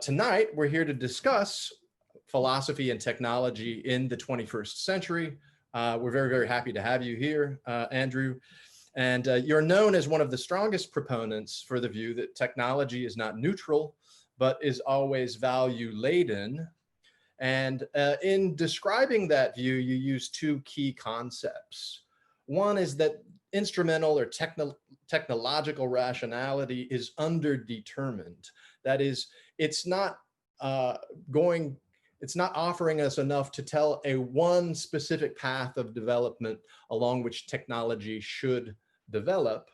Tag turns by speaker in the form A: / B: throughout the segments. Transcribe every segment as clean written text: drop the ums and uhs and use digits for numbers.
A: Tonight, we're here to discuss philosophy and technology in the 21st century. We're very, very happy to have you here, Andrew. And you're known as one of the strongest proponents for the view that technology is not neutral, but is always value-laden. And in describing that view, you use two key concepts. One is that instrumental or technological rationality is underdetermined. That is, it's not offering us enough to tell one specific path of development along which technology should develop,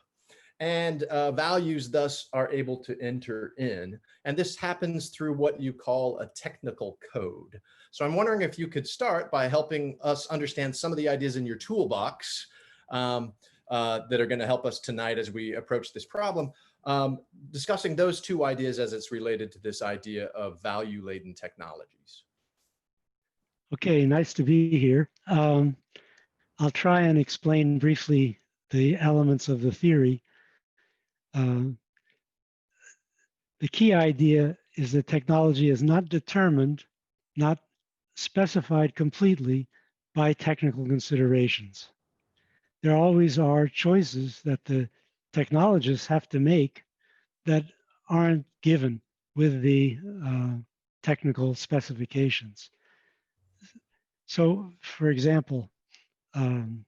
A: and values thus are able to enter in. And this happens through what you call a technical code. So I'm wondering if you could start by helping us understand some of the ideas in your toolbox that are going to help us tonight as we approach this problem, discussing those two ideas as it's related to this idea of value-laden technologies.
B: Okay, nice to be here. I'll try and explain briefly the elements of the theory. The key idea is that technology is not determined, not specified completely by technical considerations. There always are choices that the technologists have to make that aren't given with the technical specifications. So, for example, you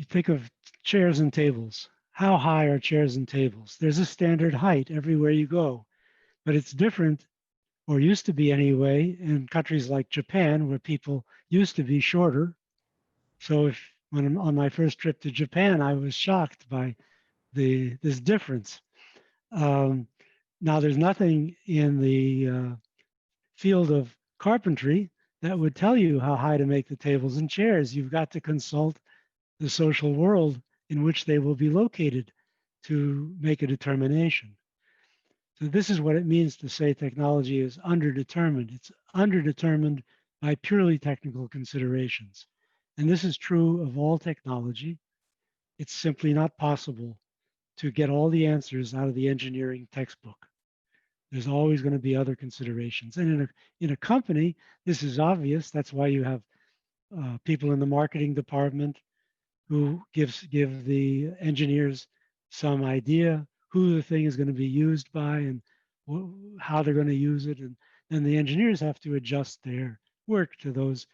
B: think of chairs and tables. How high are chairs and tables? There's a standard height everywhere you go, but it's different, or used to be anyway, in countries like Japan, where people used to be shorter. So when I'm on my first trip to Japan, I was shocked by this difference. Now, there's nothing in the field of carpentry that would tell you how high to make the tables and chairs. You've got to consult the social world in which they will be located to make a determination. So this is what it means to say technology is underdetermined. It's underdetermined by purely technical considerations. And this is true of all technology. It's simply not possible to get all the answers out of the engineering textbook. There's always going to be other considerations. And in a company, this is obvious. That's why you have people in the marketing department who give the engineers some idea who the thing is going to be used by and how they're going to use it. And then the engineers have to adjust their work to those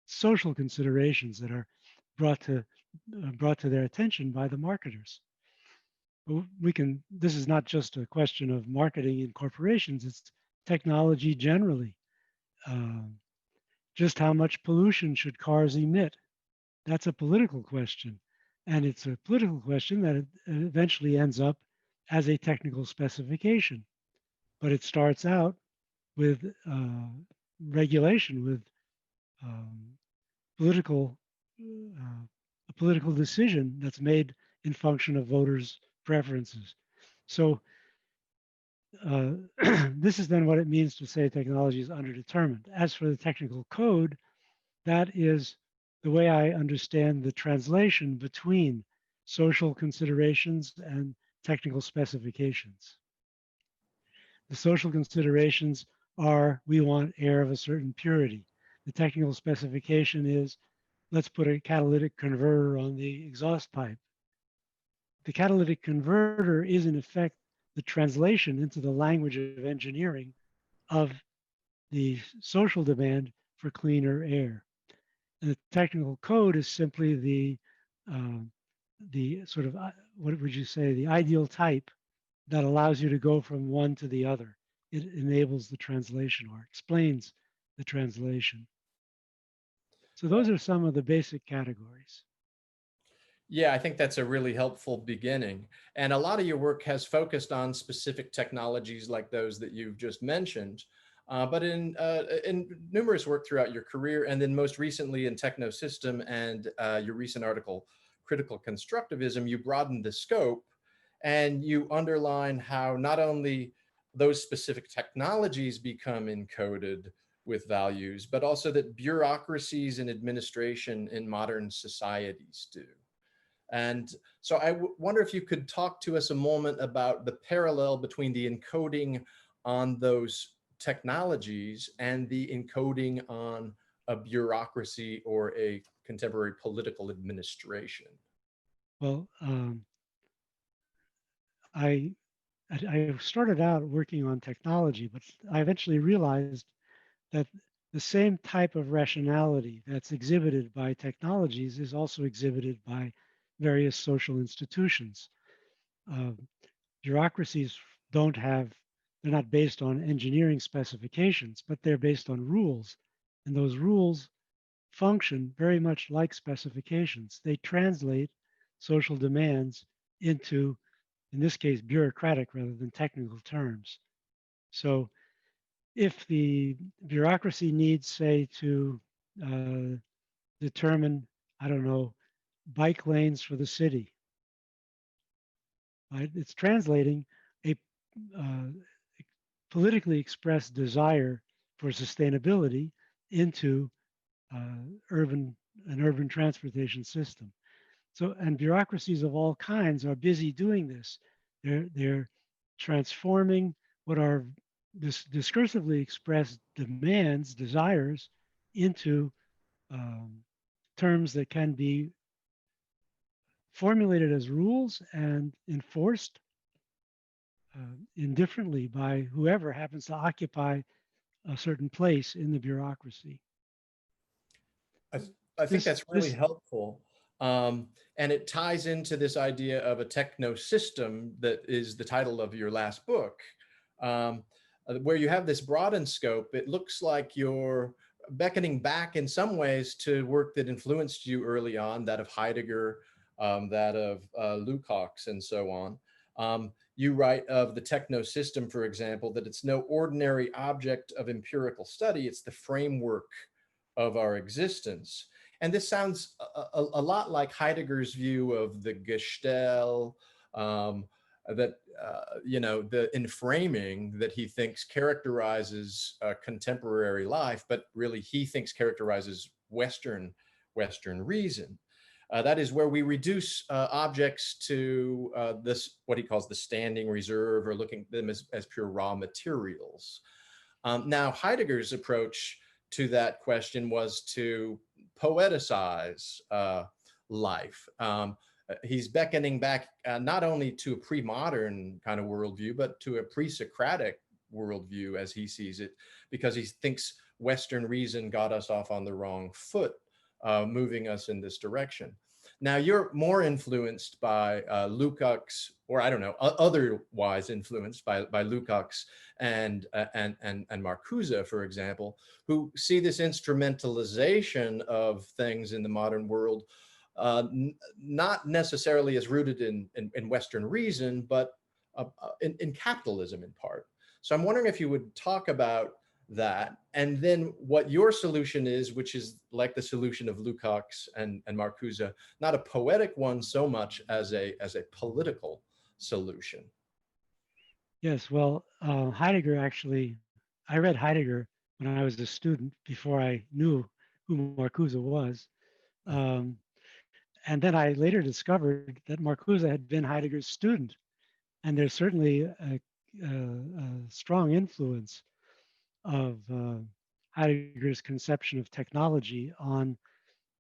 B: social considerations that are brought to their attention by the marketers. This is not just a question of marketing in corporations, it's technology generally. Just how much pollution should cars emit? That's a political question. And it's a political question that eventually ends up as a technical specification. But it starts out with regulation, with a political decision that's made in function of voters' preferences. So this is then what it means to say technology is underdetermined. As for the technical code, that is the way I understand the translation between social considerations and technical specifications. The social considerations are, we want air of a certain purity. The technical specification is, let's put a catalytic converter on the exhaust pipe. The catalytic converter is in effect the translation into the language of engineering of the social demand for cleaner air. And the technical code is simply the sort of, what would you say, the ideal type that allows you to go from one to the other. It enables the translation or explains the translation. So those are some of the basic categories.
A: Yeah, I think that's a really helpful beginning. And a lot of your work has focused on specific technologies like those that you've just mentioned. But in numerous work throughout your career, and then most recently in Techno System and your recent article, Critical Constructivism, you broaden the scope and you underline how not only those specific technologies become encoded with values, but also that bureaucracies and administration in modern societies do. And so I wonder if you could talk to us a moment about the parallel between the encoding on those technologies and the encoding on a bureaucracy or a contemporary political administration.
B: Well, I I started out working on technology, but I eventually realized that the same type of rationality that's exhibited by technologies is also exhibited by various social institutions. Uh, Bureaucracies don't have, they're not based on engineering specifications, but they're based on rules. And those rules function very much like specifications. They translate social demands into, in this case, bureaucratic rather than technical terms. So if the bureaucracy needs, say, to uh, determine, I don't know, bike lanes for the city, right? It's translating a uh, politically expressed desire for sustainability into uh, urban an urban transportation system. So, and bureaucracies of all kinds are busy doing this. They're transforming what are discursively expressed demands, desires, into um, terms that can be formulated as rules and enforced indifferently by whoever happens to occupy a certain place in the bureaucracy.
A: I, I think that's really
B: This
A: helpful. And it ties into this idea of a techno system that is the title of your last book, where you have this broadened scope. It looks like you're beckoning back in some ways to work that influenced you early on, that of Heidegger, that of Lukács, and so on. You write of the techno system, for example, that it's no ordinary object of empirical study, it's the framework of our existence. And this sounds a lot like Heidegger's view of the Gestell, that, you know, the inframing that he thinks characterizes contemporary life, but really he thinks characterizes Western reason. That is where we reduce objects to this, what he calls the standing reserve, or looking at them as pure raw materials. Now, Heidegger's approach to that question was to poeticize life. He's beckoning back not only to a pre-modern kind of worldview, but to a pre-Socratic worldview as he sees it, because he thinks Western reason got us off on the wrong foot, moving us in this direction. Now, you're more influenced by Lukács, or I don't know, otherwise influenced by Lukács and Marcuse, for example, who see this instrumentalization of things in the modern world not necessarily as rooted in Western reason, but in capitalism in part. So I'm wondering if you would talk about that, and then what your solution is, which is like the solution of Lukács and Marcuse, not a poetic one so much as a political solution.
B: Yes, well, Heidegger actually, I read Heidegger when I was a student before I knew who Marcuse was. Um, and then I later discovered that Marcuse had been Heidegger's student. And there's certainly a strong influence of Heidegger's conception of technology on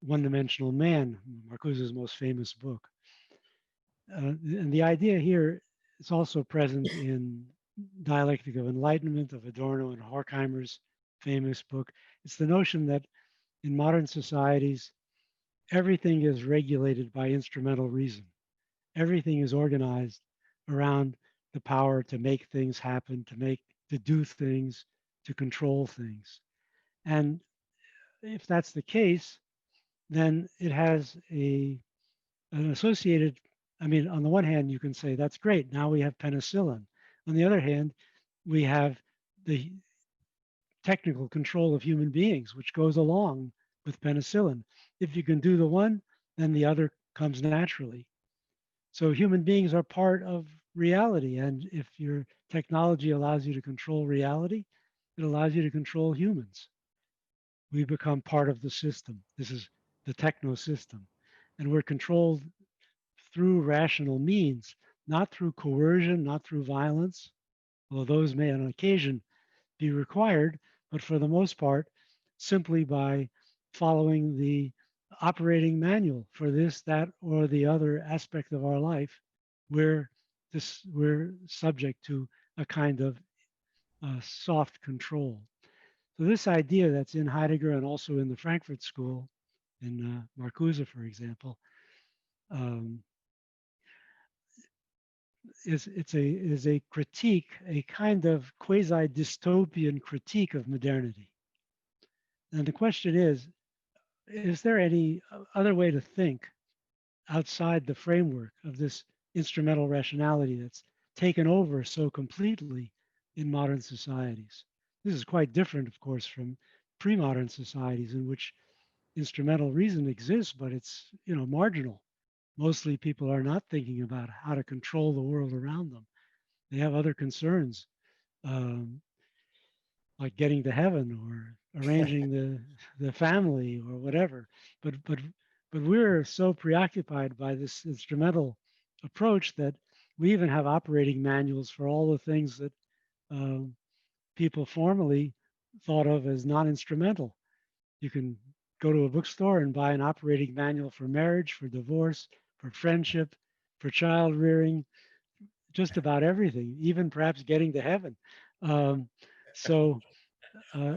B: One-Dimensional Man, Marcuse's most famous book. And the idea here is also present in Dialectic of Enlightenment of Adorno and Horkheimer's famous book. It's the notion that in modern societies, everything is regulated by instrumental reason. Everything is organized around the power to make things happen, to do things, to control things. And if that's the case, then it has an associated, I mean, on the one hand, you can say that's great. Now we have penicillin. On the other hand, we have the technical control of human beings, which goes along with penicillin. If you can do the one, then the other comes naturally. So human beings are part of reality. And if your technology allows you to control reality, it allows you to control humans. We become part of the system. This is the techno system. And we're controlled through rational means, not through coercion, not through violence, although those may on occasion be required, but for the most part, simply by following the operating manual for this, that, or the other aspect of our life, where we're subject to a kind of soft control. So this idea that's in Heidegger and also in the Frankfurt School, in Marcuse, for example, um, is a critique, a kind of quasi dystopian critique of modernity. And the question is there any other way to think outside the framework of this instrumental rationality that's taken over so completely in modern societies? This is quite different, of course, from pre-modern societies in which instrumental reason exists, but it's marginal. Mostly people are not thinking about how to control the world around them. They have other concerns, um, like getting to heaven or arranging the family or whatever. But we're so preoccupied by this instrumental approach that we even have operating manuals for all the things that um, people formerly thought of as non-instrumental. You can go to a bookstore and buy an operating manual for marriage, for divorce, for friendship, for child rearing, just about everything, even perhaps getting to heaven. Um, so, uh,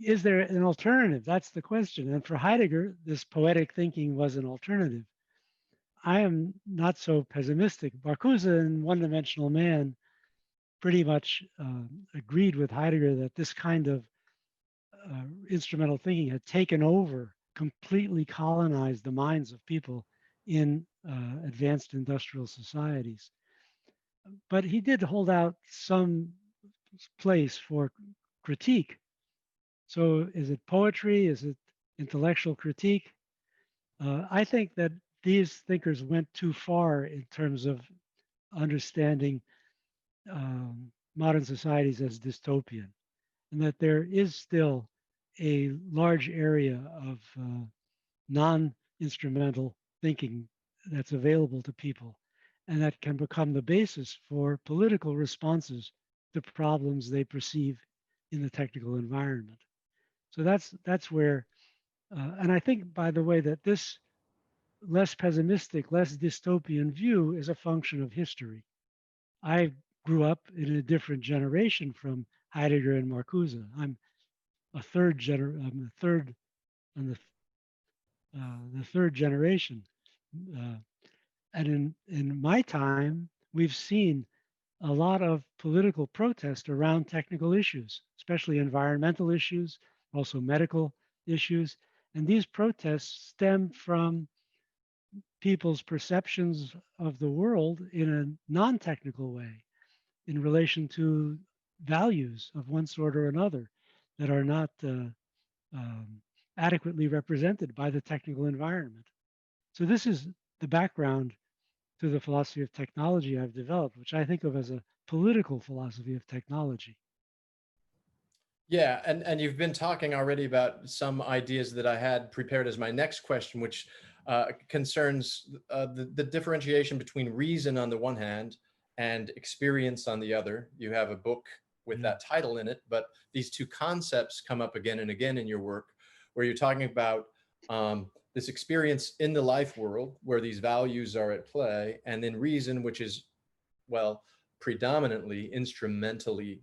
B: is there an alternative? That's the question. And for Heidegger, this poetic thinking was an alternative. I am not so pessimistic. Marcuse in One Dimensional Man pretty much agreed with Heidegger that this kind of instrumental thinking had taken over, completely colonized the minds of people in advanced industrial societies. But he did hold out some place for critique. So is it poetry? Is it intellectual critique? I think that these thinkers went too far in terms of understanding modern societies as dystopian, and that there is still a large area of non-instrumental thinking that's available to people, and that can become the basis for political responses to problems they perceive in the technical environment. So that's where, and I think, by the way, that this less pessimistic, less dystopian view is a function of history. I grew up in a different generation from Heidegger and Marcuse. I'm a third on the third generation, uh, and in my time, we've seen a lot of political protest around technical issues, especially environmental issues, also medical issues, and these protests stem from people's perceptions of the world in a non-technical way in relation to values of one sort or another that are not um, adequately represented by the technical environment. So this is the background to the philosophy of technology I've developed, which I think of as a political philosophy of technology.
A: Yeah, and you've been talking already about some ideas that I had prepared as my next question, which concerns the differentiation between reason on the one hand and experience on the other. You have a book with
B: Yeah.
A: that title in it, but these two concepts come up again and again in your work, where you're talking about this experience in the life world, where these values are at play, and then reason, which is, well, predominantly instrumentally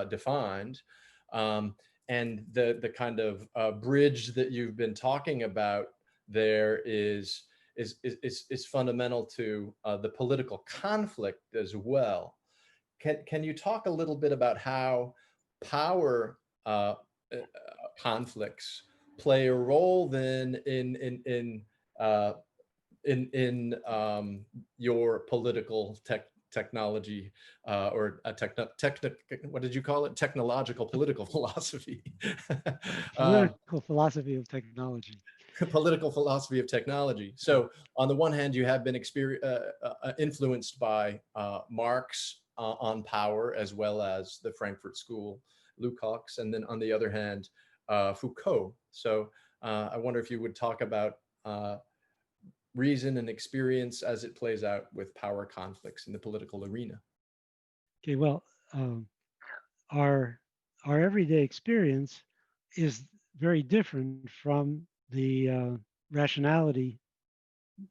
A: defined. Um, and the kind of bridge that you've been talking about there is fundamental to the political conflict as well. Can you talk a little bit about how power conflicts play a role then uh, in your political technology or a what did you call it? Technological political philosophy. um,
B: Political philosophy of technology.
A: Political philosophy of technology. So on the one hand, you have been influenced by Marx on power, as well as the Frankfurt School, Lukács, and then on the other hand, Foucault. So I wonder if you would talk about reason and experience as it plays out with power conflicts in the political arena?
B: Okay, well, um, our our everyday experience is very different from the rationality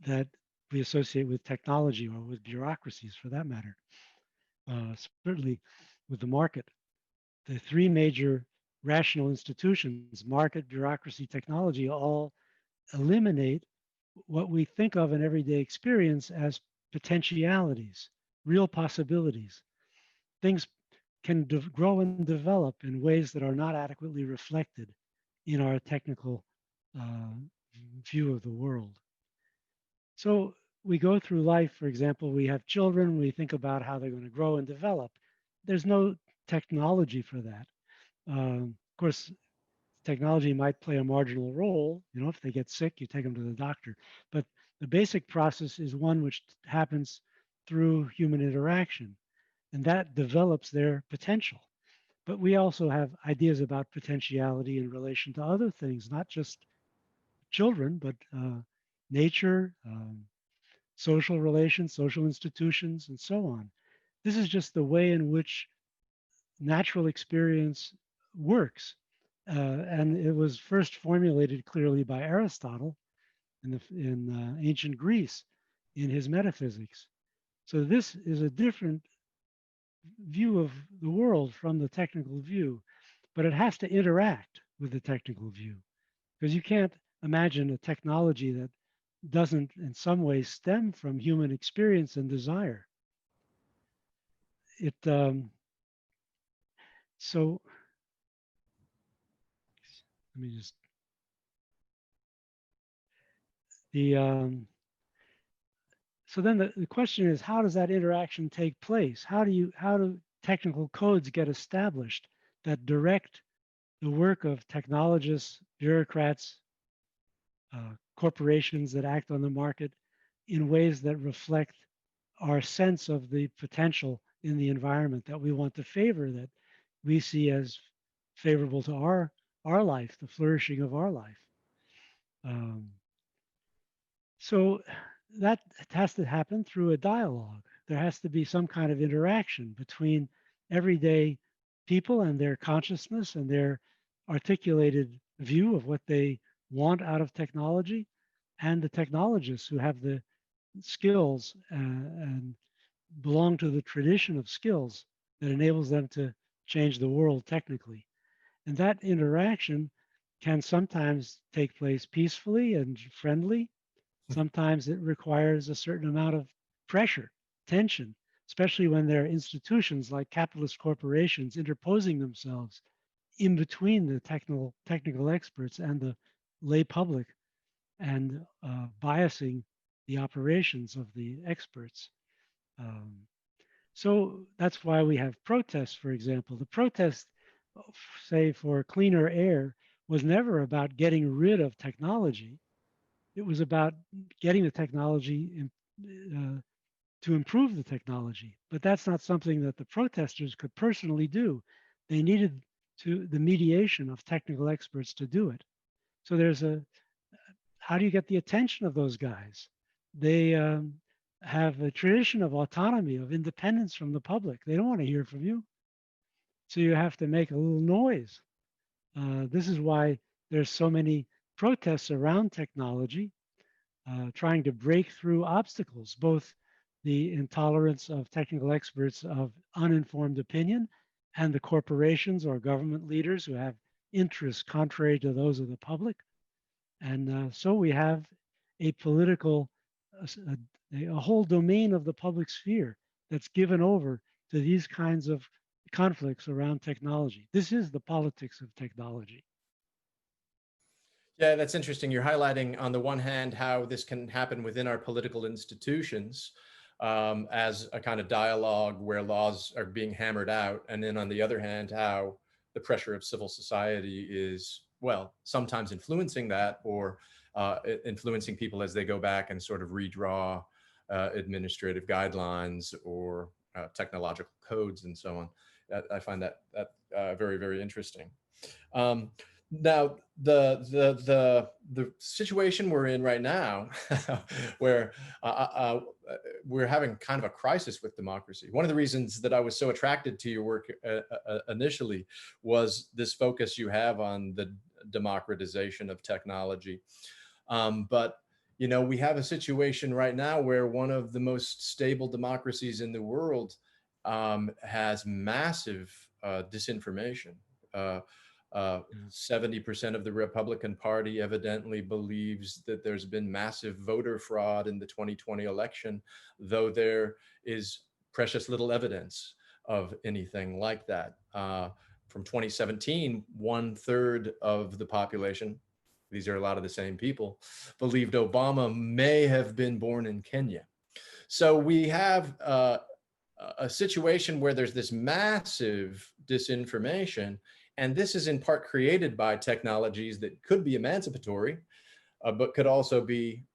B: that we associate with technology or with bureaucracies, for that matter. Certainly, with the market, the three major rational institutions, market, bureaucracy, technology, all eliminate what we think of in everyday experience as potentialities, real possibilities. Things can grow and develop in ways that are not adequately reflected in our technical uh, view of the world. So we go through life, for example, we have children, we think about how they're going to grow and develop. There's no technology for that. Of course, technology might play a marginal role. You know, if they get sick, you take them to the doctor. But the basic process is one which happens through human interaction, and that develops their potential. But we also have ideas about potentiality in relation to other things, not just children, but nature, social relations, social institutions, and so on. This is just the way in which natural experience works. And it was first formulated clearly by Aristotle in ancient Greece in his metaphysics. So this is a different view of the world from the technical view, but it has to interact with the technical view because you can't imagine a technology that doesn't in some ways stem from human experience and desire. It so let me just the so then the question is, how does that interaction take place? How do technical codes get established that direct the work of technologists, bureaucrats, corporations that act on the market in ways that reflect our sense of the potential in the environment that we want to favor, that we see as favorable to our life, the flourishing of our life. Um, so that has to happen through a dialogue. There has to be some kind of interaction between everyday people and their consciousness and their articulated view of what they want out of technology and the technologists who have the skills and belong to the tradition of skills that enables them to change the world technically. And that interaction can sometimes take place peacefully and friendly. Sometimes it requires a certain amount of pressure, tension, especially when there are institutions like capitalist corporations interposing themselves in between the technical experts and the lay public and biasing the operations of the experts. Um, so that's why we have protests, for example. The protest, say, for cleaner air was never about getting rid of technology. It was about getting the technology to improve the technology. But that's not something that the protesters could personally do. They needed the mediation of technical experts to do it. So there's how do you get the attention of those guys? They have a tradition of autonomy, of independence from the public. They don't want to hear from you. So you have to make a little noise. This is why there's so many protests around technology, trying to break through obstacles, both the intolerance of technical experts of uninformed opinion and the corporations or government leaders who have interests contrary to those of the public. And so we have a political, a whole domain of the public sphere that's given over to these kinds of conflicts around technology. This is the politics of technology.
A: Yeah, that's interesting. You're highlighting on the one hand how this can happen within our political institutions as a kind of dialogue where laws are being hammered out. And then on the other hand, how the pressure of civil society is, well, sometimes influencing that or influencing people as they go back and sort of redraw administrative guidelines or technological codes and so on. I find that very, very interesting. Now, the situation we're in right now, where we're having kind of a crisis with democracy. One of the reasons that I was so attracted to your work initially was this focus you have on the democratization of technology. But you know, we have a situation right now where one of the most stable democracies in the world has massive disinformation. Uh, uh,
B: Yeah.
A: 70% of the Republican Party evidently believes that there's been massive voter fraud in the 2020 election, though there is precious little evidence of anything like that. From 2017, 1/3 of the population, these are a lot of the same people, believed Obama may have been born in Kenya. So we have a situation where there's this massive disinformation, and this is in part created by technologies that could be emancipatory, but could also be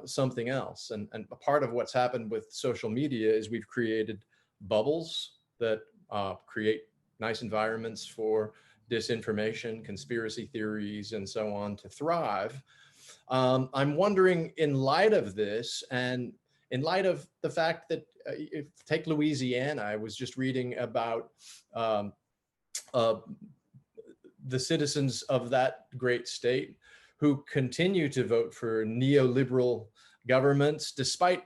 A: something else. And a part of what's happened with social media is we've created bubbles that create nice environments for disinformation, conspiracy theories, and so on to thrive. I'm wondering, in light of this, and in light of the fact that, if take Louisiana, I was just reading about um, uh, the citizens of that great state who continue to vote for neoliberal governments despite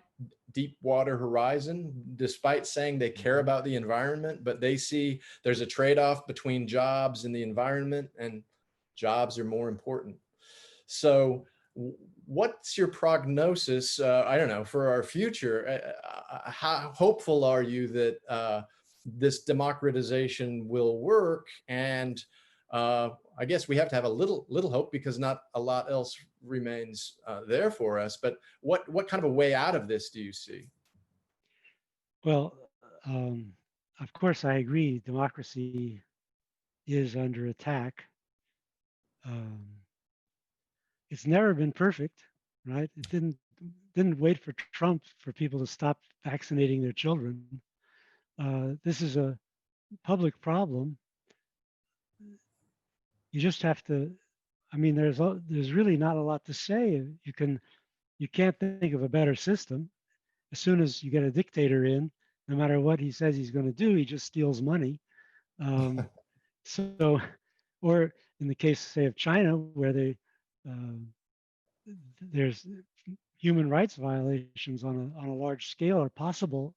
A: Deepwater Horizon, despite saying they care about the environment, but they see there's a trade-off between jobs and the environment, and jobs are more important. So what's your prognosis, I don't know, for our future? How hopeful are you that this democratization will work? And I guess we have to have a little hope, because not a lot else remains there for us. But what kind of a way out of this do you see?
B: Well, um, of course, I agree. Democracy is under attack. Um, it's never been perfect, right? It didn't wait for Trump for people to stop vaccinating their children. This is a public problem. You just have to. I mean, there's really not a lot to say. You can't think of a better system. As soon as you get a dictator in, no matter what he says he's going to do, he just steals money. Um, so, or in the case, say, of China, where uh, there's human rights violations on a large scale are possible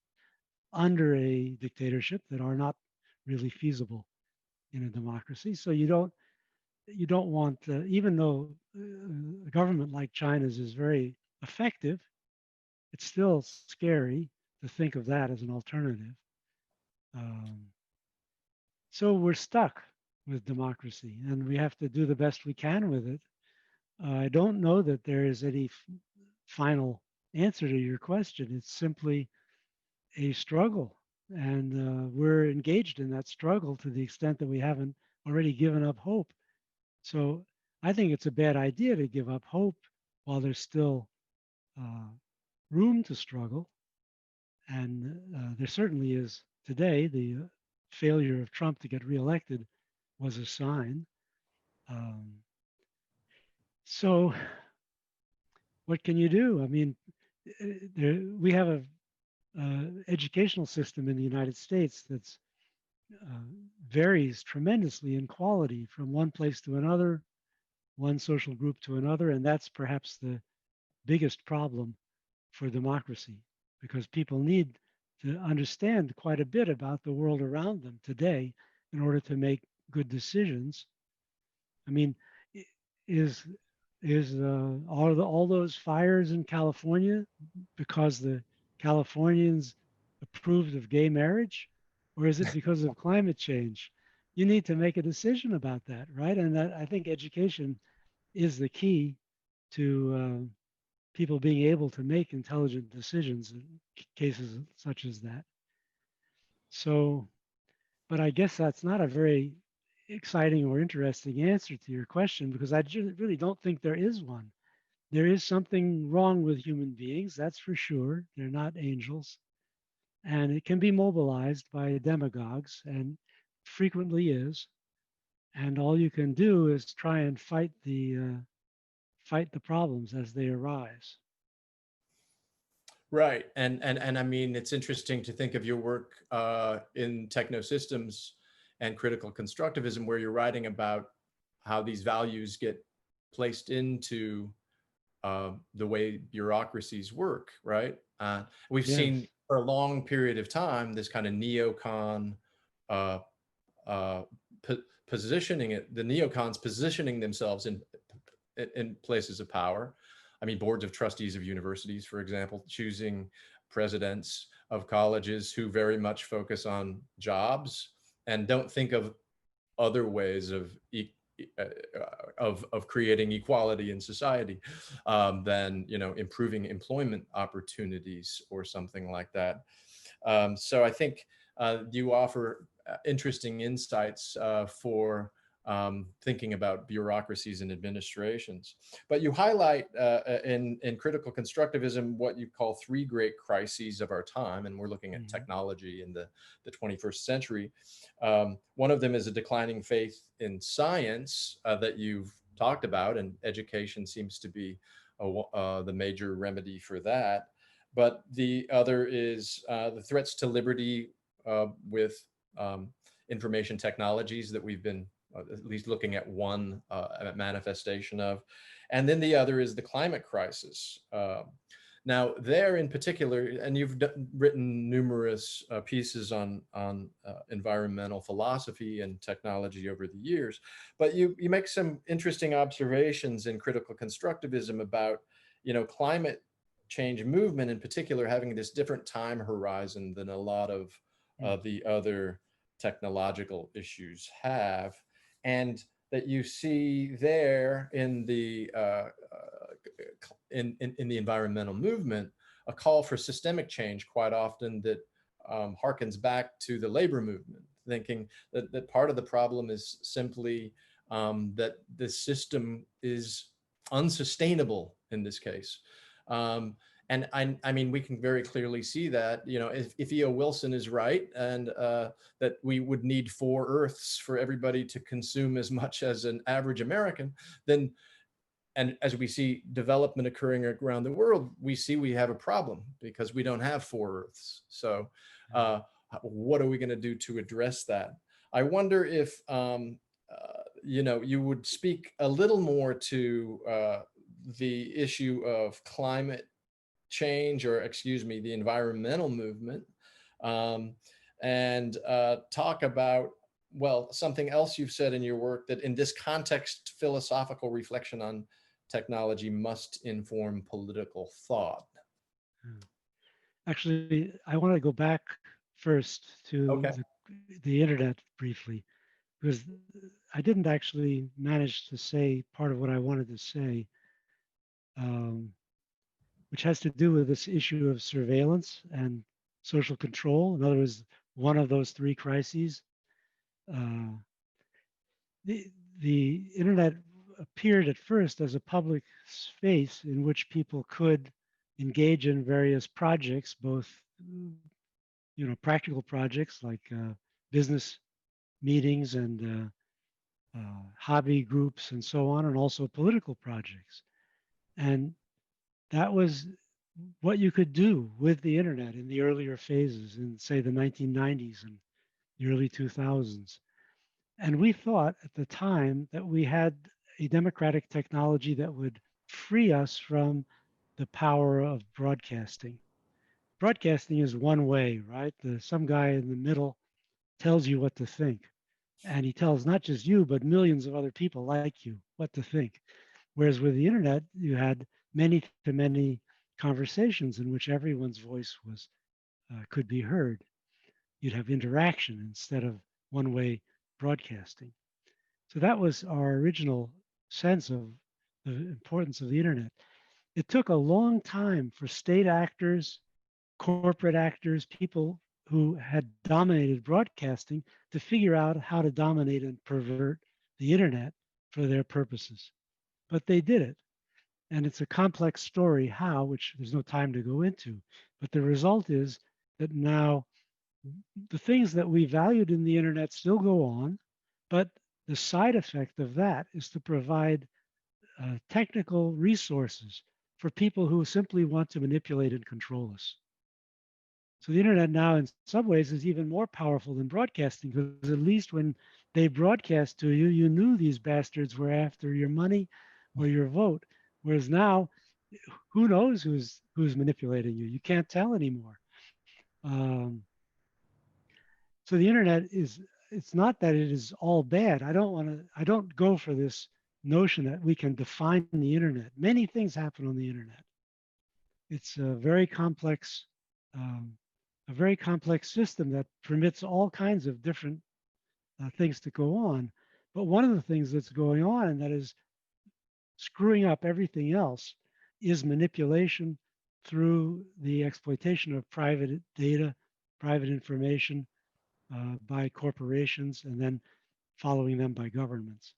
B: under a dictatorship that are not really feasible in a democracy. So you don't want, even though a government like China's is very effective, it's still scary to think of that as an alternative. Um, so we're stuck with democracy, and we have to do the best we can with it. I don't know that there is any final answer to your question. It's simply a struggle, and we're engaged in that struggle to the extent that we haven't already given up hope. So I think it's a bad idea to give up hope while there's still uh, room to struggle. And there certainly is today. The failure of Trump to get reelected was a sign. Um, so what can you do? I mean, we have a educational system in the United States that's uh, varies tremendously in quality from one place to another, one social group to another, and that's perhaps the biggest problem for democracy, because people need to understand quite a bit about the world around them today in order to make good decisions. I mean, is all those fires in California because the Californians approved of gay marriage, or is it because of climate change? You need to make a decision about that, right? And that, I think education is the key to people being able to make intelligent decisions in cases such as that. So, but I guess that's not a very exciting or interesting answer to your question, because I really don't think there is one. There is something wrong with human beings, that's for sure. They're not angels. And it can be mobilized by demagogues, and frequently is. and all you can do is try and fight the problems as they arise.
A: Right. And I mean, it's interesting to think of your work in Techno Systems and critical constructivism, where you're writing about how these values get placed into the way bureaucracies work, right? We've seen
B: Yes.
A: for a long period of time this kind of neocon uh, uh, positioning it, the neocons positioning themselves in places of power. I mean, boards of trustees of universities, for example, choosing presidents of colleges who very much focus on jobs and don't think of other ways uh, of creating equality in society than improving employment opportunities or something like that. So I think you offer interesting insights for thinking about bureaucracies and administrations. But you highlight in critical constructivism what you call three great crises of our time, and we're looking at
B: Mhm.
A: technology in the 21st century. One of them is a declining faith in science that you've talked about, and education seems to be the major remedy for that. But the other is the threats to liberty with information technologies that we've been at least looking at one manifestation of. And then the other is the climate crisis. Now, there in particular, and you've written numerous pieces on environmental philosophy and technology over the years, but you make some interesting observations in critical constructivism about, climate change movement in particular having this different time horizon than a lot of
B: Mm.
A: the other technological issues have, and that you see there in the in the environmental movement a call for systemic change quite often that harkens back to the labor movement, thinking that part of the problem is simply that the system is unsustainable in this case. And I mean, we can very clearly see that, if E.O. Wilson is right, and that we would need 4 Earths for everybody to consume as much as an average American, then, and as we see development occurring around the world, we have a problem because we don't have 4 Earths. So uh, what are we going to do to address that? I wonder if, you would speak a little more to the issue of climate change, or excuse me, the environmental movement, um, and talk about, well, something else you've said in your work, that in this context, philosophical reflection on technology must inform political thought.
B: Yeah. Actually, I want to go back first to
A: Okay.
B: the internet briefly, because I didn't actually manage to say part of what I wanted to say, um, which has to do with this issue of surveillance and social control. In other words, one of those three crises. Uh, the, the internet appeared at first as a public space in which people could engage in various projects, both practical projects like business meetings and hobby groups and so on, and also political projects. And that was what you could do with the internet in the earlier phases, in say the 1990s and the early 2000s. And we thought at the time that we had a democratic technology that would free us from the power of broadcasting. Broadcasting is one way, right? Some guy in the middle tells you what to think. And he tells not just you, but millions of other people like you what to think. Whereas with the internet, you had many to many conversations in which everyone's voice was could be heard. You'd have interaction instead of one-way broadcasting. So that was our original sense of the importance of the internet. It took a long time for state actors, corporate actors, people who had dominated broadcasting to figure out how to dominate and pervert the internet for their purposes. But they did it. And it's a complex story how, which there's no time to go into. But the result is that now the things that we valued in the internet still go on, but The side effect of that is to provide technical resources for people who simply want to manipulate and control us. So the internet now, in some ways, is even more powerful than broadcasting because at least when they broadcast to you, you knew these bastards were after your money or your vote. Whereas now, who knows who's manipulating you? You can't tell anymore. Um, so the internet is, it's not that it is all bad. I don't go for this notion that we can define the internet. Many things happen on the internet. It's um, a very complex system that permits all kinds of different things to go on. But one of the things that's going on and that is screwing up everything else is manipulation through the exploitation of private data, private information by corporations, and then following them by governments.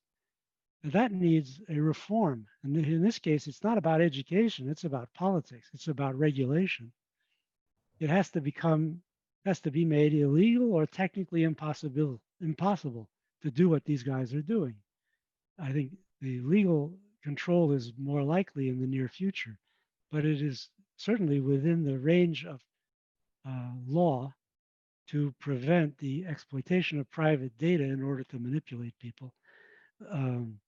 B: And that needs a reform. And in this case, it's not about education, it's about politics, it's about regulation. It has to be made illegal or technically impossible to do what these guys are doing. I think the legal control is more likely in the near future, but it is certainly within the range of law to prevent the exploitation of private data in order to manipulate people. Um,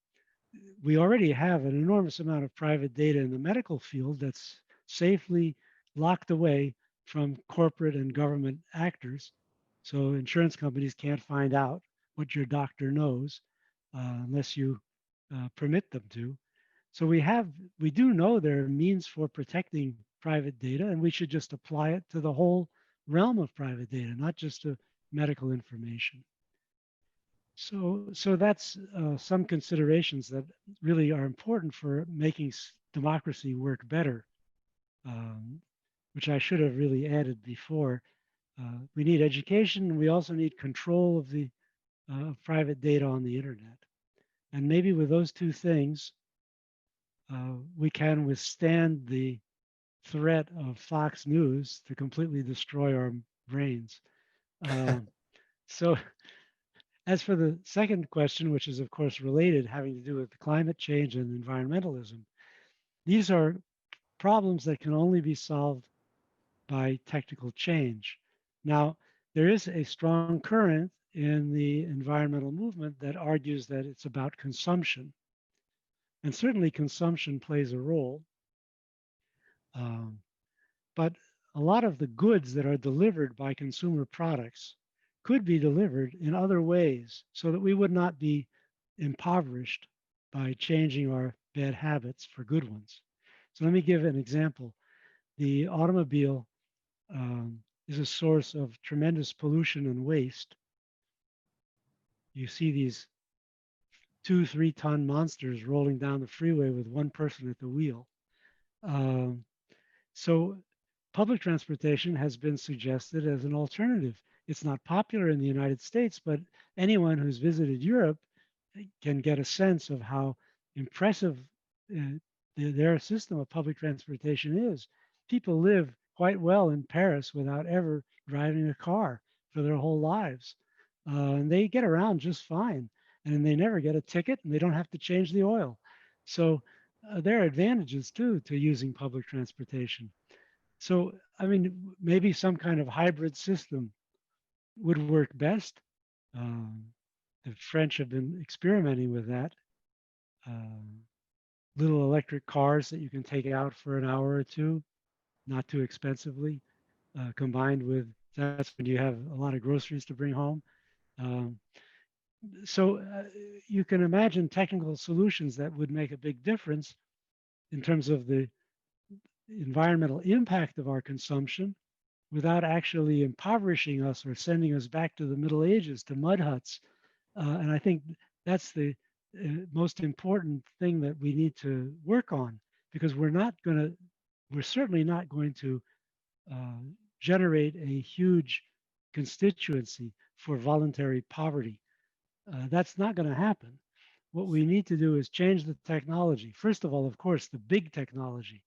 B: we already have an enormous amount of private data in the medical field that's safely locked away from corporate and government actors. So insurance companies can't find out what your doctor knows unless you permit them to. So we do know there are means for protecting private data, and we should just apply it to the whole realm of private data, not just to medical information. So that's some considerations that really are important for making democracy work better, which I should have really added before. We need education, and we also need control of the private data on the internet. And maybe with those two things, we can withstand the threat of Fox News to completely destroy our brains. So as for the second question, which is of course related, having to do with climate change and environmentalism, these are problems that can only be solved by technical change. Now, there is a strong current in the environmental movement that argues that it's about consumption. And certainly consumption plays a role. Um, but a lot of the goods that are delivered by consumer products could be delivered in other ways so that we would not be impoverished by changing our bad habits for good ones. So let me give an example. The automobile is a source of tremendous pollution and waste. You see these 2-3 ton monsters rolling down the freeway with one person at the wheel. So public transportation has been suggested as an alternative. It's not popular in the United States, but anyone who's visited Europe can get a sense of how impressive their system of public transportation is. People live quite well in Paris without ever driving a car for their whole lives. And they get around just fine. And they never get a ticket and they don't have to change the oil. So there are advantages too to using public transportation. So, I mean, maybe some kind of hybrid system would work best. Um, the French have been experimenting with that. Um, Little electric cars that you can take out for an hour or two, not too expensively, combined with that's when you have a lot of groceries to bring home. Um, so you can imagine technical solutions that would make a big difference in terms of the environmental impact of our consumption without actually impoverishing us or sending us back to the Middle Ages to mud huts. And I think that's the most important thing that we need to work on because we're certainly not going to uh, generate a huge constituency for voluntary poverty. That's not going to happen. What we need to do is change the technology. First of all, of course, the big technology,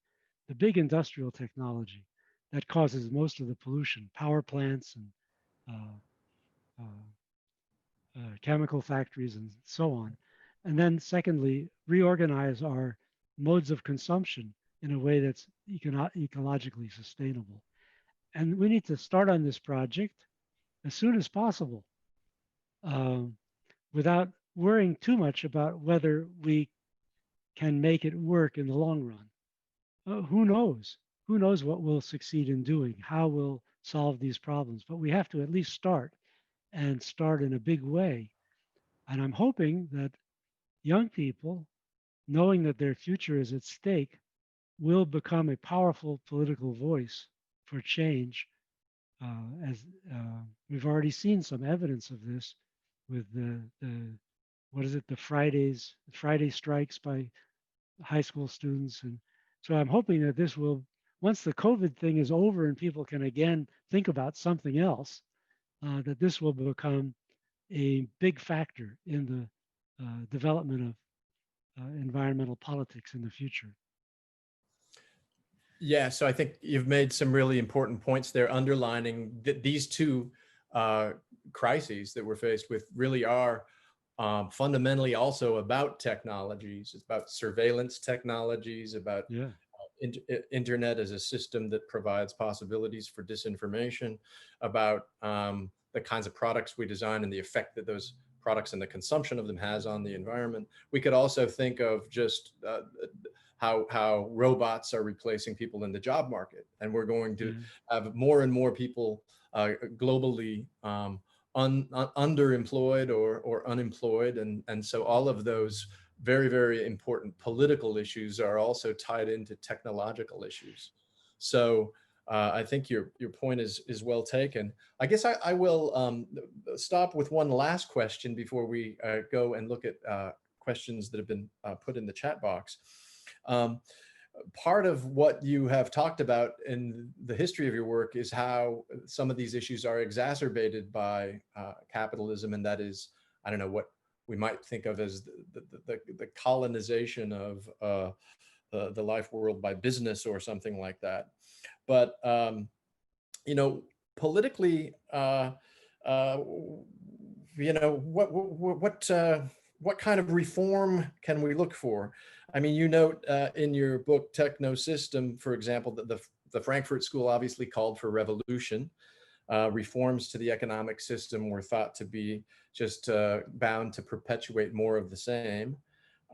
B: the big industrial technology that causes most of the pollution, power plants and uh, uh, chemical factories and so on. And then secondly, reorganize our modes of consumption in a way that's ecologically sustainable. And we need to start on this project as soon as possible, um, without worrying too much about whether we can make it work in the long run. Who knows? Who knows what we'll succeed in doing, how we'll solve these problems. But we have to at least start, and start in a big way. And I'm hoping that young people, knowing that their future is at stake, will become a powerful political voice for change. As we've already seen some evidence of this with the what is it, the Friday strikes by high school students. And so I'm hoping that this will, once the COVID thing is over and people can again think about something else, that this will become a big factor in the development of environmental politics in the future.
A: Yeah, so I think you've made some really important points there, underlining that these two crises that we're faced with really are fundamentally also about technologies. It's about surveillance technologies, about
B: Yeah.
A: internet as a system that provides possibilities for disinformation, about the kinds of products we design and the effect that those products and the consumption of them has on the environment. We could also think of just how robots are replacing people in the job market, and we're going to
B: Yeah.
A: have more and more people globally underemployed or unemployed, and so all of those very, very important political issues are also tied into technological issues. So I think your point is well taken. I guess I will stop with one last question before we go and look at questions that have been put in the chat box. Um, Part of what you have talked about in the history of your work is how some of these issues are exacerbated by capitalism, and that is, I don't know, what we might think of as the colonization of the life world by business or something like that. But you know, politically, uh, you know, what kind of reform can we look for? I mean, you note in your book Techno System, for example, that the Frankfurt School obviously called for revolution. Reforms to the economic system were thought to be just bound to perpetuate more of the same.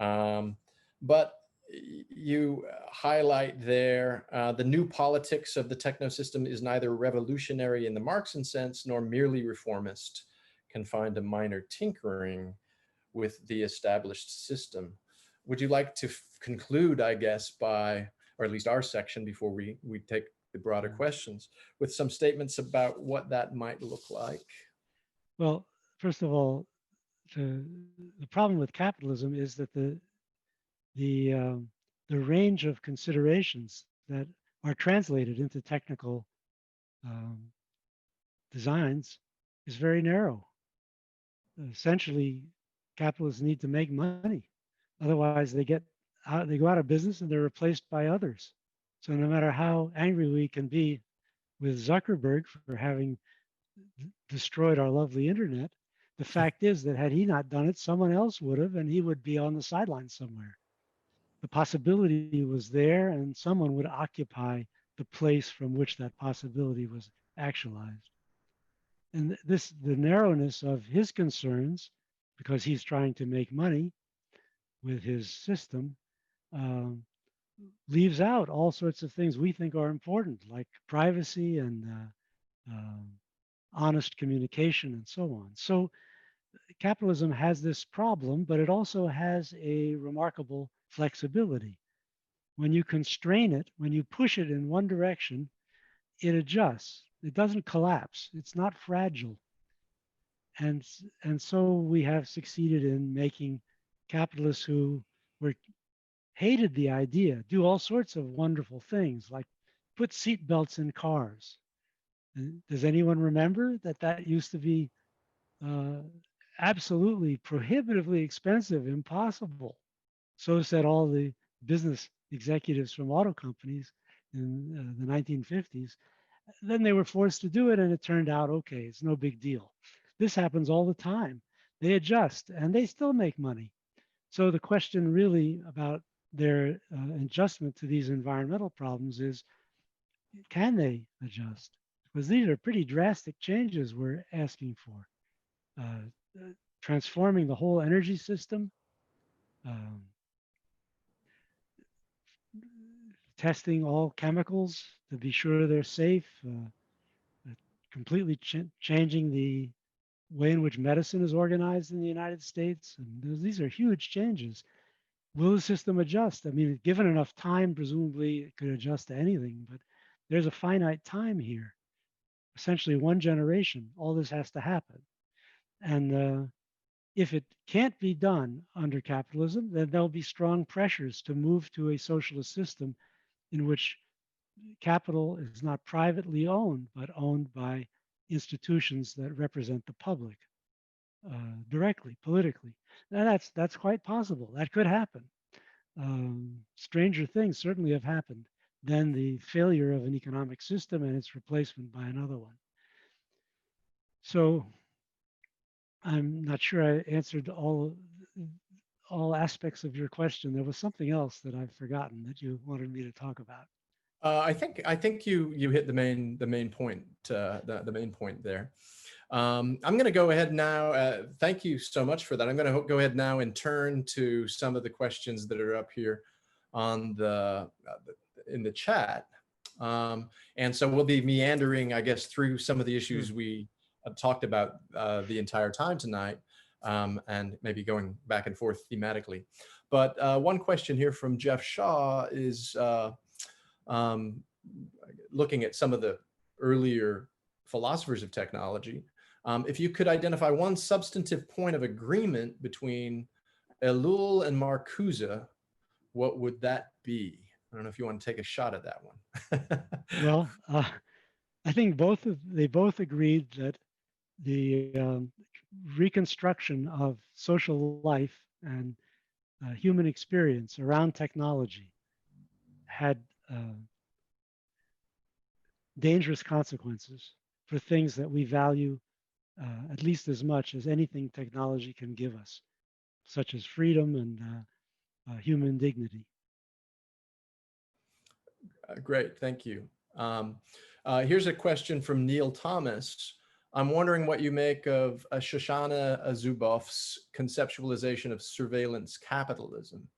A: Um, but you highlight there the new politics of the techno system is neither revolutionary in the Marxian sense nor merely reformist, confined to minor tinkering with the established system. Would you like to conclude, I guess, by, or at least our section before we take the broader questions, with some statements about what that might look like?
B: Well, first of all, the, the problem with capitalism is that the the range of considerations that are translated into technical um, designs is very narrow. Essentially, capitalists need to make money, otherwise they go out of business and they're replaced by others. So no matter how angry we can be with Zuckerberg for having destroyed our lovely internet, the fact is that had he not done it, someone else would have, and he would be on the sidelines somewhere. The possibility was there, and someone would occupy the place from which that possibility was actualized. And the narrowness of his concerns, because he's trying to make money with his system, um, leaves out all sorts of things we think are important, like privacy and honest communication and so on. So capitalism has this problem, but it also has a remarkable flexibility. When you constrain it, when you push it in one direction, it adjusts. It doesn't collapse. It's not fragile. And, and so we have succeeded in making capitalists who were hated the idea do all sorts of wonderful things, like put seat belts in cars. Does anyone remember that that used to be uh, absolutely prohibitively expensive, impossible? So said all the business executives from auto companies in the 1950s. Then they were forced to do it, and it turned out okay, it's no big deal. This happens all the time. They adjust and they still make money. So the question really about their adjustment to these environmental problems is, can they adjust? Because these are pretty drastic changes we're asking for. Uh, Transforming the whole energy system, um, testing all chemicals to be sure they're safe, completely changing the way in which medicine is organized in the United States. And these are huge changes. Will the system adjust? I mean, given enough time, presumably it could adjust to anything, but there's a finite time here. Essentially, one generation, all this has to happen. And if it can't be done under capitalism, then there'll be strong pressures to move to a socialist system in which capital is not privately owned, but owned by institutions that represent the public directly, politically. Now that's quite possible. That could happen. Stranger things certainly have happened than the failure of an economic system and its replacement by another one. So I'm not sure I answered all aspects of your question. There was something else that I've forgotten that you wanted me to talk about.
A: I think you hit the main point, the main point there. I'm going to go ahead now. Thank you so much for that. I'm going to go ahead now and turn to some of the questions that are up here on in the chat. And so we'll be meandering, I guess, through some of the issues we talked about the entire time tonight, and maybe going back and forth thematically. But one question here from Jeff Shaw is looking at some of the earlier philosophers of technology. If you could identify one substantive point of agreement between Ellul and Marcuse, what would that be? I don't know if you want to take a shot at that one.
B: Well, I think they both agreed that the reconstruction of social life and human experience around technology had dangerous consequences for things that we value at least as much as anything technology can give us, such as freedom and human dignity.
A: Great, thank you. Here's a question from Neil Thomas. I'm wondering what you make of Shoshana Zuboff's conceptualization of surveillance capitalism.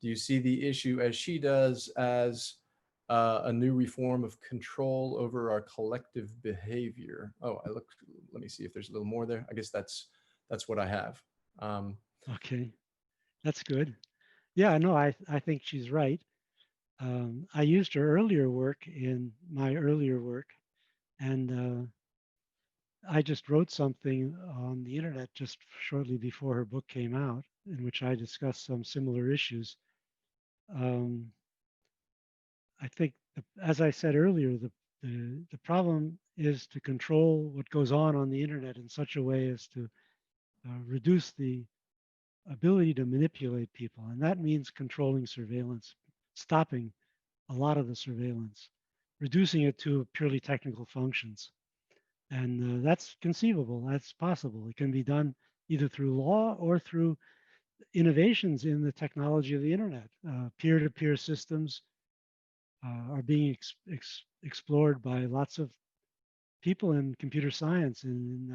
A: Do you see the issue as she does as a new reform of control over our collective behavior? Oh, let me see if there's a little more there. I guess that's what I have.
B: Okay, that's good. Yeah, no, I think she's right. I used her earlier work in my earlier work, and I just wrote something on the internet just shortly before her book came out, in which I discussed some similar issues. I think, as I said earlier, the problem is to control what goes on the internet in such a way as to reduce the ability to manipulate people. And that means controlling surveillance, stopping a lot of the surveillance, reducing it to purely technical functions. And that's conceivable, that's possible. It can be done either through law or through innovations in the technology of the internet. Peer-to-peer systems are being explored by lots of people in computer science. And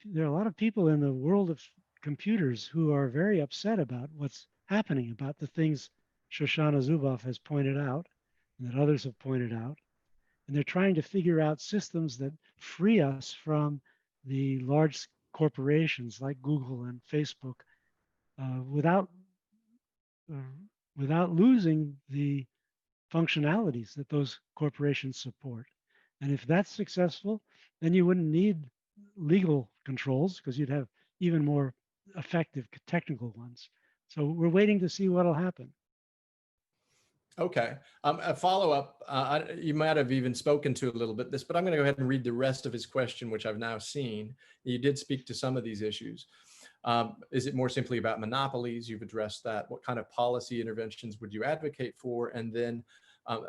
B: there are a lot of people in the world of computers who are very upset about what's happening, about the things Shoshana Zuboff has pointed out and that others have pointed out. And they're trying to figure out systems that free us from the large corporations like Google and Facebook without losing the functionalities that those corporations support. And if that's successful, then you wouldn't need legal controls because you'd have even more effective technical ones. So we're waiting to see what'll happen.
A: Okay. A follow-up, you might have even spoken to a little bit this, but I'm going to go ahead and read the rest of his question, which I've now seen. You did speak to some of these issues. Is it more simply about monopolies? You've addressed that. What kind of policy interventions would you advocate for? And then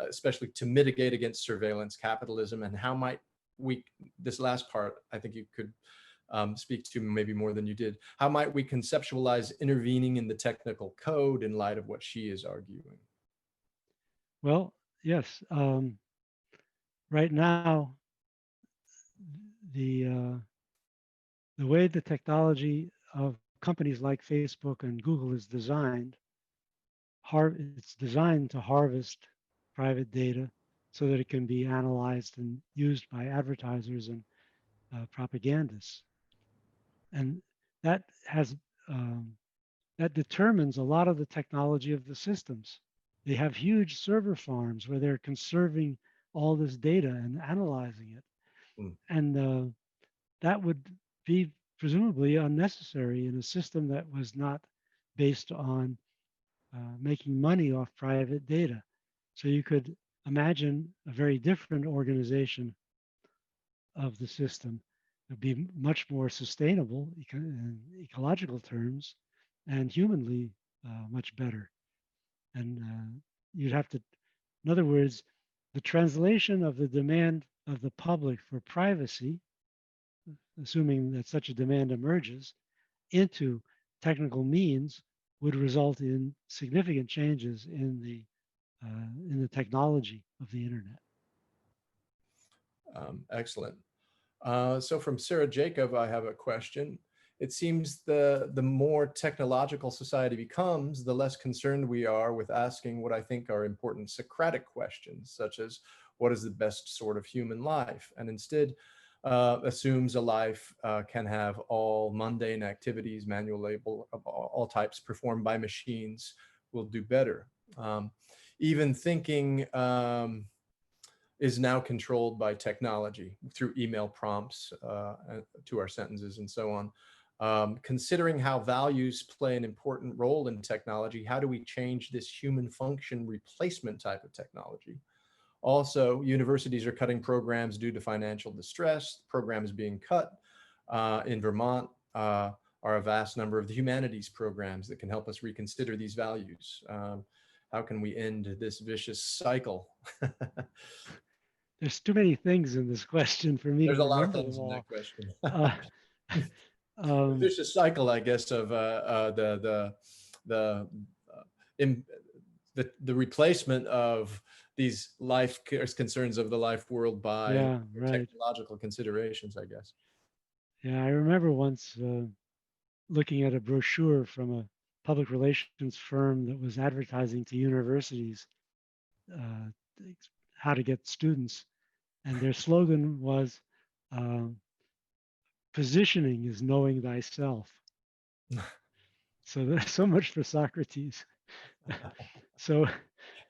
A: especially to mitigate against surveillance capitalism, and how might we, this last part, I think you could speak to maybe more than you did. How might we conceptualize intervening in the technical code in light of what she is arguing?
B: Well, yes. Right now, the the way the technology of companies like Facebook and Google is designed, it's designed to harvest private data so that it can be analyzed and used by advertisers and propagandists. And that has um, that determines a lot of the technology of the systems. They have huge server farms where they're conserving all this data and analyzing it.
A: Mm.
B: And that would be presumably unnecessary in a system that was not based on making money off private data. So you could imagine a very different organization of the system. It would be much more sustainable in ecological terms and humanly much better. And you'd have to, in other words, the translation of the demand of the public for privacy, assuming that such a demand emerges, into technical means would result in significant changes in the technology of the internet.
A: Excellent. So from Sarah Jacob, I have a question. It seems the more technological society becomes, the less concerned we are with asking what I think are important Socratic questions, such as what is the best sort of human life? And instead assumes a life can have all mundane activities, manual labor of all types performed by machines will do better. Even thinking is now controlled by technology through email prompts to our sentences and so on. Considering how values play an important role in technology, how do we change this human function replacement type of technology? Also, universities are cutting programs due to financial distress. Programs being cut in Vermont are a vast number of the humanities programs that can help us reconsider these values. How can we end this vicious cycle?
B: There's too many things in this question for me to
A: There's a lot of
B: remember
A: things
B: them
A: in
B: all.
A: that question.
B: Uh,
A: The vicious cycle, I guess, of the in, the replacement of these life concerns of the life world by
B: yeah, right.
A: technological considerations, I guess.
B: Yeah, I remember once looking at a brochure from a public relations firm that was advertising to universities uh, how to get students, and their slogan was um, "Positioning is knowing thyself." So there's so much for Socrates. So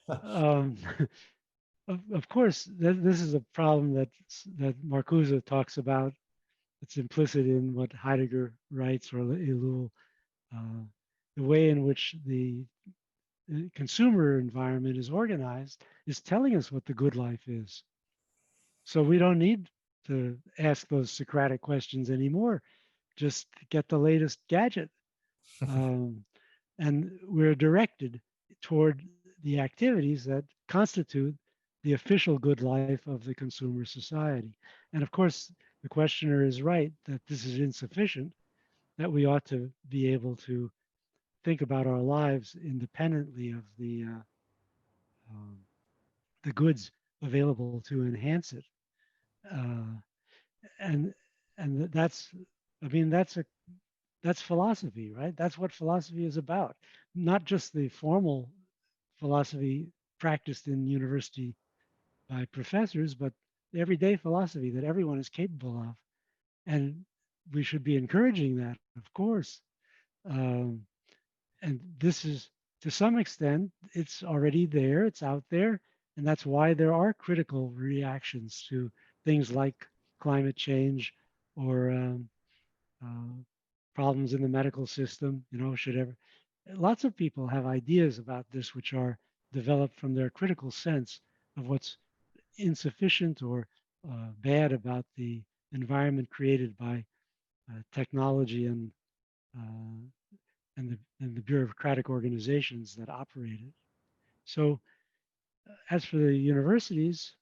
B: um, of course, this is a problem that Marcuse talks about. It's implicit in what Heidegger writes, or Ellul, uh, the way in which the consumer environment is organized is telling us what the good life is. So we don't need to ask those Socratic questions anymore. Just get the latest gadget. Um, and we're directed toward the activities that constitute the official good life of the consumer society. And of course, the questioner is right that this is insufficient, that we ought to be able to think about our lives independently of um, the goods available to enhance it. Uh, and and that's, I mean, that's philosophy, right? That's what philosophy is about. Not just the formal philosophy practiced in university by professors, but everyday philosophy that everyone is capable of. And we should be encouraging that, of course. Um, and this is, to some extent, it's already there, it's out there. And that's why there are critical reactions to things like climate change or uh, problems in the medical system. You know, should ever, lots of people have ideas about this, which are developed from their critical sense of what's insufficient or bad about the environment created by technology uh, and the bureaucratic organizations that operate it. So, as for the universities,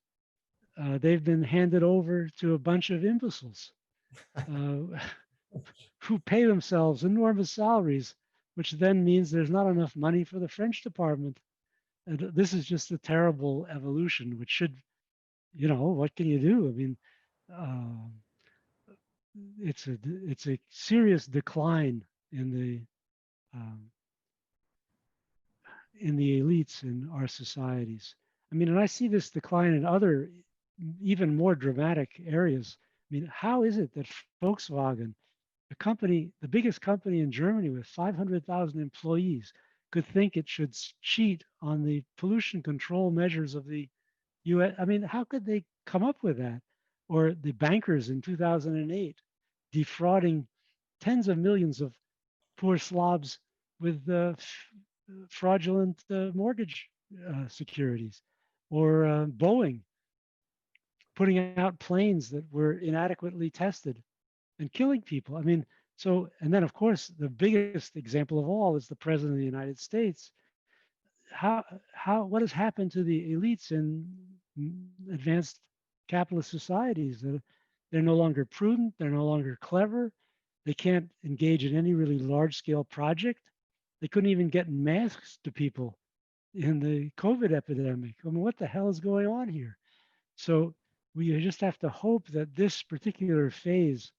B: they've been handed over to a bunch of imbeciles. Uh, who pay themselves enormous salaries, which then means there's not enough money for the French department. And this is just a terrible evolution, which should, what can you do? I mean, uh, it's a serious decline um, in the elites in our societies. I mean, and I see this decline in other even more dramatic areas. I mean, how is it that Volkswagen, the biggest company in Germany with 500,000 employees, could think it should cheat on the pollution control measures of the US? I mean, how could they come up with that? Or the bankers in 2008 defrauding tens of millions of poor slobs with fraudulent mortgage securities, or Boeing putting out planes that were inadequately tested and killing people. I mean, and then of course, the biggest example of all is the president of the United States. What has happened to the elites in advanced capitalist societies? They're no longer prudent, they're no longer clever, they can't engage in any really large scale project. They couldn't even get masks to people in the COVID epidemic. I mean, what the hell is going on here? So we just have to hope that this particular phase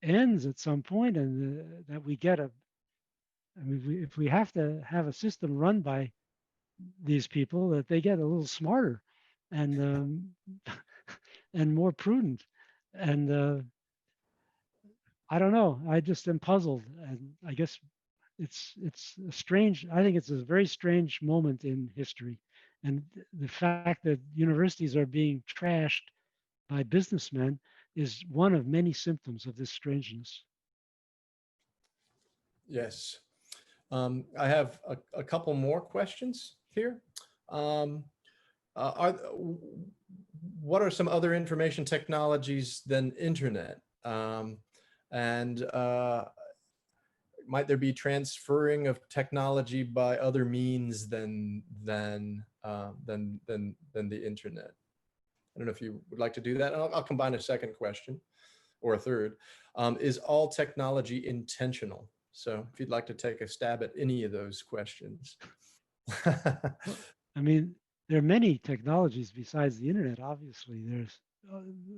B: ends at some point, and that we get I mean, if we have to have a system run by these people, that they get a little smarter and and more prudent. And I don't know. I just am puzzled, and I guess it's a strange. I think it's a very strange moment in history, and the fact that universities are being trashed by businessmen is one of many symptoms of this strangeness.
A: Yes. I have a couple more questions here. Um, what are some other information technologies than internet? And might there be transferring of technology by other means than the internet? I don't know if you would like to do that. And I'll combine a second question or a third. Is all technology intentional? So if you'd like to take a stab at any of those questions.
B: I mean, there are many technologies besides the internet, obviously. There's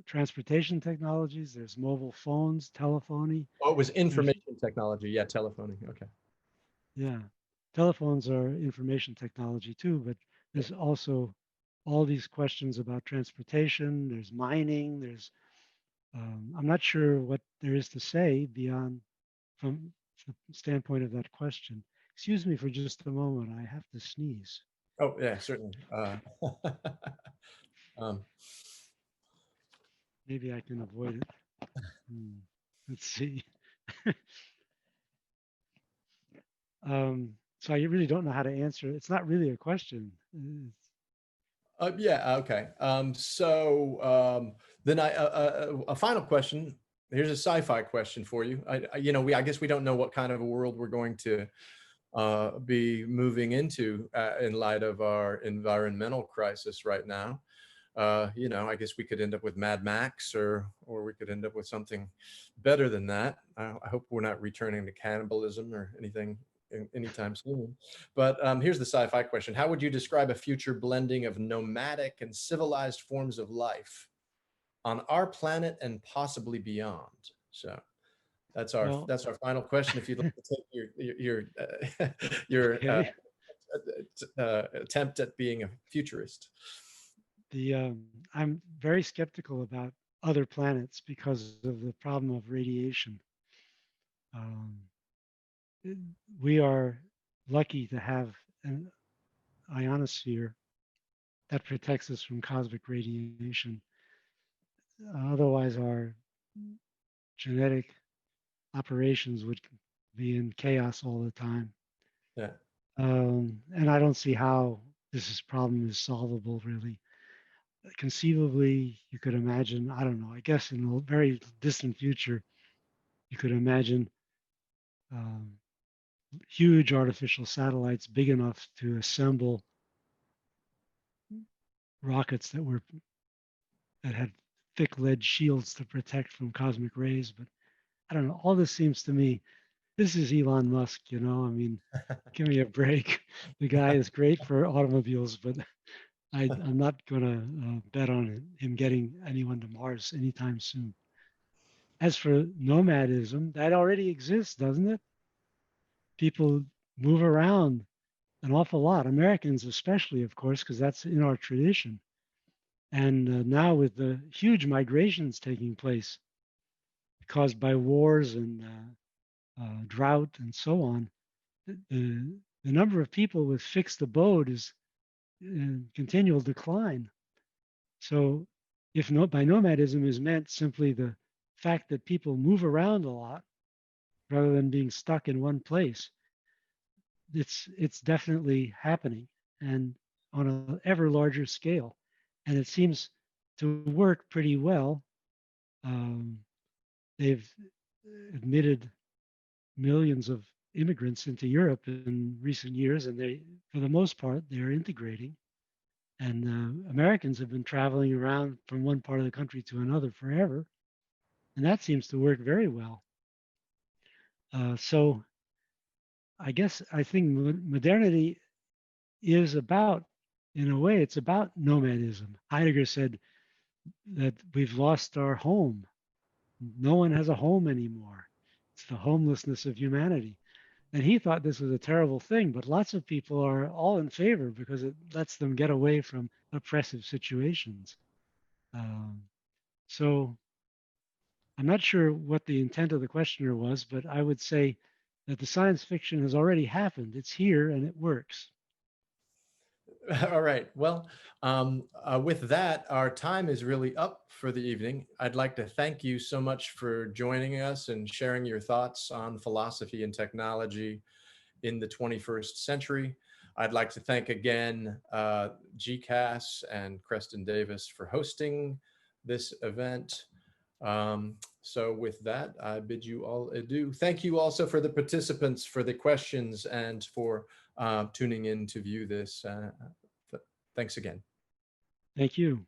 B: transportation technologies, there's mobile phones, telephony.
A: Oh, it was information technology. Yeah, telephony. Okay.
B: Yeah. Telephones are information technology too, but there's also all these questions about transportation, there's mining, I'm not sure what there is to say beyond from the standpoint of that question. Excuse me for just a moment, I have to sneeze.
A: Oh, yeah, certainly. Um,
B: Maybe I can avoid it. Let's see. So I really don't know how to answer it. It's not really a question.
A: yeah, okay. Then a final question. Here's a sci-fi question for you. I guess we don't know what kind of a world we're going to be moving into in light of our environmental crisis right now. I guess we could end up with Mad Max, or we could end up with something better than that. I hope we're not returning to cannibalism or anything anytime soon. But here's the sci-fi question. How would you describe a future blending of nomadic and civilized forms of life on our planet and possibly beyond? So that's our final question. If you'd like to take your
B: Okay.
A: attempt at being a futurist.
B: I'm very skeptical about other planets because of the problem of radiation. We are lucky to have an ionosphere that protects us from cosmic radiation. Otherwise, our genetic operations would be in chaos all the time.
A: Yeah.
B: And I don't see how this problem is solvable, really. Conceivably, you could imagine, I don't know, I guess in a very distant future, you could imagine um, huge artificial satellites big enough to assemble rockets that had thick lead shields to protect from cosmic rays. But I don't know. All this seems to me, this is Elon Musk, you know. I mean, give me a break. The guy is great for automobiles, but I'm not going to bet on him getting anyone to Mars anytime soon. As for nomadism, that already exists, doesn't it? People move around an awful lot. Americans, especially, of course, because that's in our tradition. And now with the huge migrations taking place caused by wars and drought and so on, the number of people with fixed abode is in continual decline. So if no, by nomadism is meant simply the fact that people move around a lot rather than being stuck in one place, it's definitely happening and on an ever larger scale. And it seems to work pretty well. Um, they've admitted millions of immigrants into Europe in recent years, and they, for the most part, they're integrating. And Americans have been traveling around from one part of the country to another forever, and that seems to work very well. So I think modernity is about, in a way, it's about nomadism. Heidegger said that we've lost our home. No one has a home anymore. It's the homelessness of humanity. And he thought this was a terrible thing, but lots of people are all in favor because it lets them get away from oppressive situations. Um, so I'm not sure what the intent of the questioner was, but I would say that the science fiction has already happened. It's here and it works.
A: All right. Well, with that, our time is really up for the evening. I'd like to thank you so much for joining us and sharing your thoughts on philosophy and technology in the 21st century. I'd like to thank again GCAS and Creston Davis for hosting this event. So with that, I bid you all adieu. Thank you also for the participants for the questions and for tuning in to view this. Thanks again.
B: Thank you.